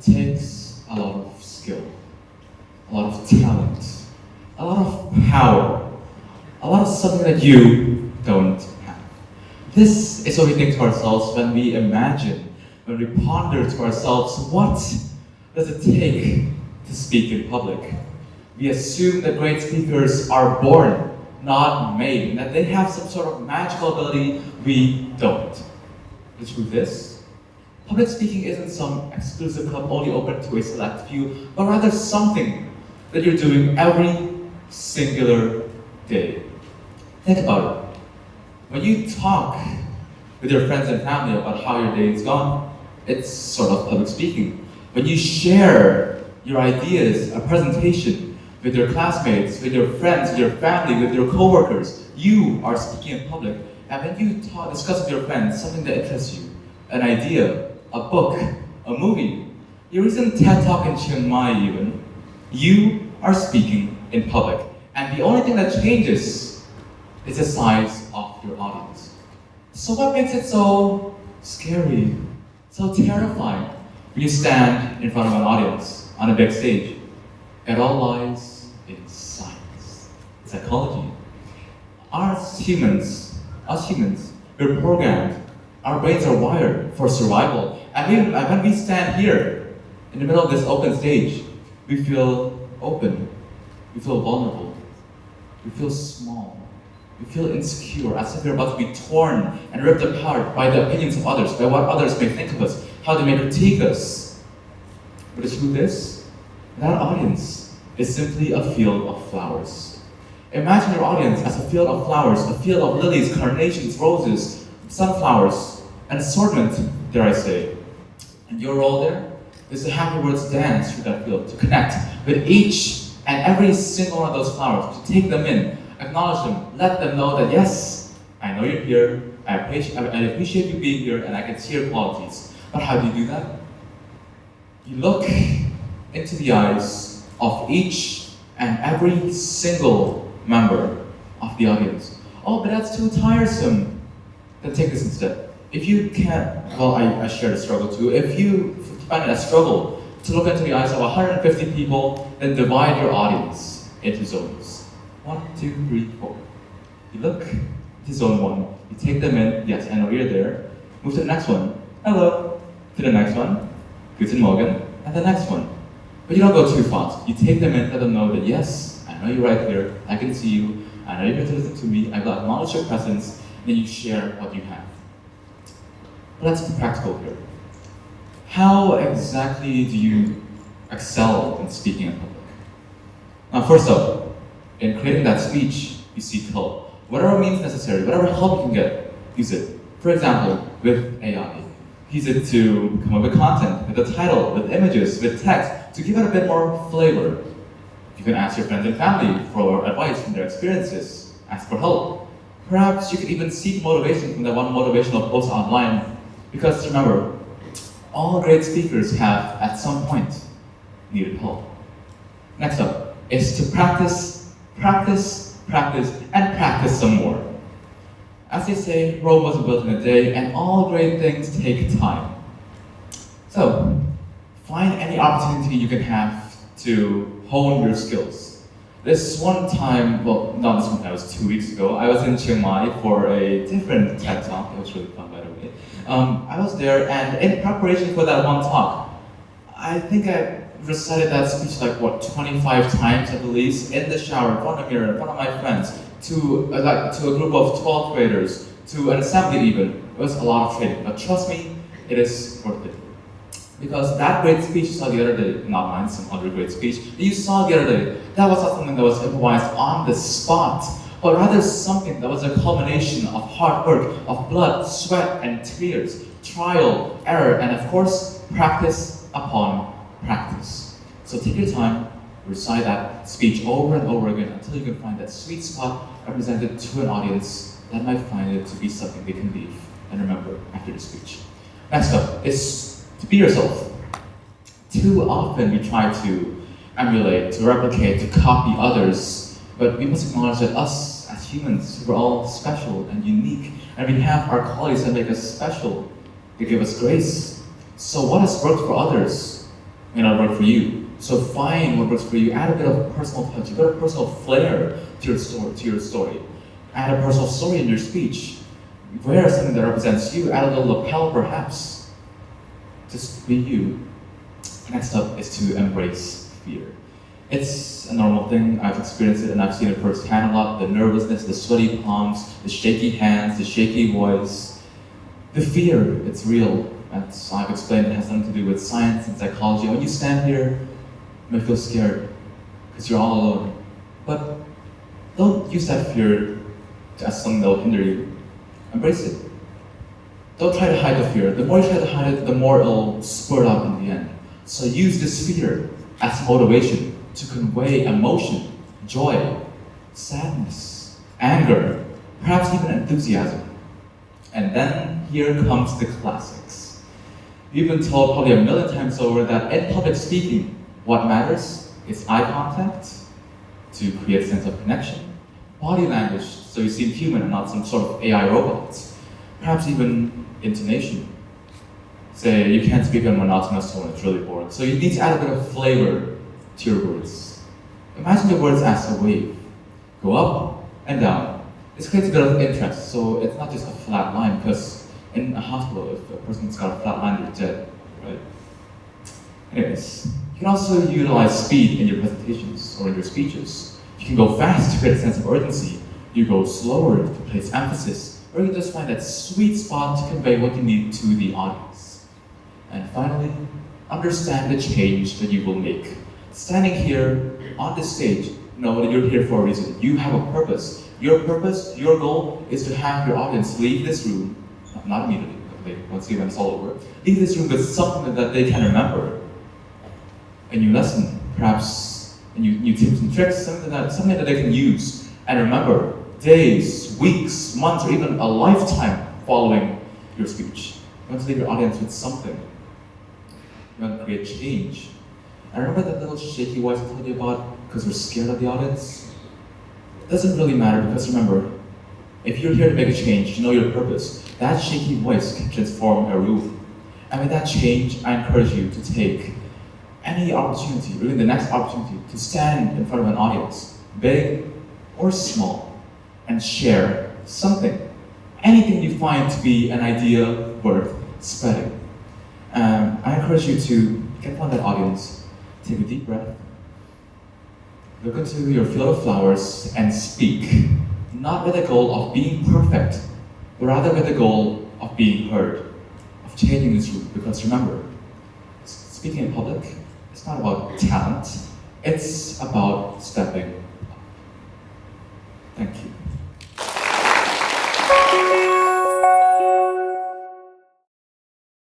takes a lot of skill, a lot of talent, a lot of power, a lot of something that you don't have. This is what we think to ourselves when we imagine, when we ponder to ourselves, what does it take to speak in public? We assume that great speakers are born, not made, and that they have some sort of magical ability we don't. The truth is, public speaking isn't some exclusive club only open to a select few, but rather something that you're doing every singular day. Think about it. When you talk with your friends and family about how your day is gone, it's sort of public speaking. When you share your ideas, a presentation with your classmates, with your friends, with your family, with your coworkers, you are speaking in public. And when you discuss with your friends something that interests you, an idea, a book, a movie, your recent TED Talk in Chiang Mai even, you are speaking in public. And the only thing that changes is the size of your audience. So what makes it so scary, so terrifying when you stand in front of an audience on a big stage? It all lies in science, psychology. Us humans, we're programmed. Our brains are wired for survival. And when we stand here, in the middle of this open stage, we feel open, we feel vulnerable, we feel small, we feel insecure, as if we're about to be torn and ripped apart by the opinions of others, by what others may think of us, how they may critique us. But the truth is, that audience is simply a field of flowers. Imagine your audience as a field of flowers, a field of lilies, carnations, roses, sunflowers, an assortment, dare I say. And your role there is to have your words dance through that field, to connect with each and every single one of those flowers, to take them in, acknowledge them, let them know that yes, I know you're here, I appreciate you being here, and I can see your qualities. But how do you do that? You look into the eyes of each and every single member of the audience. Oh, but that's too tiresome. Then take this instead. If you can't, well, I share the struggle too. If you find it a struggle to look into the eyes of 150 people, then divide your audience into zones. 1, 2, 3, 4. You look to zone 1, you take them in, yes, I know you're there. Move to the next one, hello. To the next one, Guten Morgen, and the next one. But you don't go too fast. You take them in, let them know that yes, I know you're right here, I can see you, I know you're here to listen to me, I will acknowledge your presence, then you share what you have. But let's be practical here. How exactly do you excel in speaking in public? Now, first up, in creating that speech, you seek help. Whatever means necessary, whatever help you can get, use it. For example, with AI. Use it to come up with content, with a title, with images, with text, to give it a bit more flavor. You can ask your friends and family for advice from their experiences. Ask for help. Perhaps you could even seek motivation from that one motivational post online. Because remember, all great speakers have, at some point, needed help. Next up is to practice, practice, practice, and practice some more. As they say, Rome wasn't built in a day, and all great things take time. So, find any opportunity you can have to hone your skills. This one time, well, not this one time, it was 2 weeks ago, I was in Chiang Mai for a different TED Talk. It was really fun, by the way. I was there, and in preparation for that one talk, I think I recited that speech like, 25 times at least, in the shower, in front of a mirror, in front of my friends, to a group of 12th graders, to an assembly even. It was a lot of training, but trust me, it is worth it. Because that great speech you saw the other day, not mine, some other great speech, that you saw the other day, that was not something that was improvised on the spot, but rather something that was a culmination of hard work, of blood, sweat, and tears, trial, error, and of course, practice upon practice. So take your time, recite that speech over and over again until you can find that sweet spot represented to an audience that might find it to be something they can leave and remember after the speech. Next up is to be yourself. Too often we try to emulate, to replicate, to copy others, but we must acknowledge that us as humans, we're all special and unique, and we have our qualities that make us special. They give us grace. So what has worked for others may not work for you. So find what works for you. Add a bit of personal touch, a bit of personal flair to your story. Add a personal story in your speech. Wear something that represents you. Add a little lapel, perhaps. Just be you. Next up is to embrace fear. It's a normal thing. I've experienced it and I've seen it firsthand a lot. The nervousness, the sweaty palms, the shaky hands, the shaky voice. The fear, it's real. As I've explained, it has something to do with science and psychology. When you stand here, you may feel scared because you're all alone. But don't use that fear as something that will hinder you. Embrace it. Don't try to hide the fear. The more you try to hide it, the more it'll spurt out in the end. So use this fear as motivation to convey emotion, joy, sadness, anger, perhaps even enthusiasm. And then here comes the classics. You've been told probably a million times over that in public speaking, what matters is eye contact to create a sense of connection, body language so you seem human and not some sort of AI robot, perhaps even intonation. Say you can't speak in a monotonous tone, it's really boring. So you need to add a bit of flavor to your words. Imagine your words as a wave. Go up and down. This creates a bit of interest, so it's not just a flat line, because in a hospital, if a person's got a flat line, they're dead, right? Anyways, you can also utilize speed in your presentations or in your speeches. You can go fast to create a sense of urgency. You go slower to place emphasis, or you can just find that sweet spot to convey what you need to the audience. And finally, understand the change that you will make. Standing here on this stage, know that you're here for a reason. You have a purpose. Your purpose, your goal, is to have your audience leave this room, not immediately, but once the event's all over, leave this room with something that they can remember. A new lesson, perhaps new tips and tricks, something that they can use and remember days, weeks, months, or even a lifetime following your speech. You want to leave your audience with something. You want to create change. And remember that little shaky voice I told you about because we're scared of the audience? It doesn't really matter, because remember, if you're here to make a change, to know your purpose, that shaky voice can transform a room. And with that change, I encourage you to take any opportunity, really the next opportunity, to stand in front of an audience, big or small, and share something, anything you find to be an idea worth spreading. I encourage you to get on that audience, take a deep breath, look into your field of flowers and speak, not with the goal of being perfect, but rather with the goal of being heard, of changing this room. Because remember, speaking in public, it's not about talent, it's about stepping up. Thank you.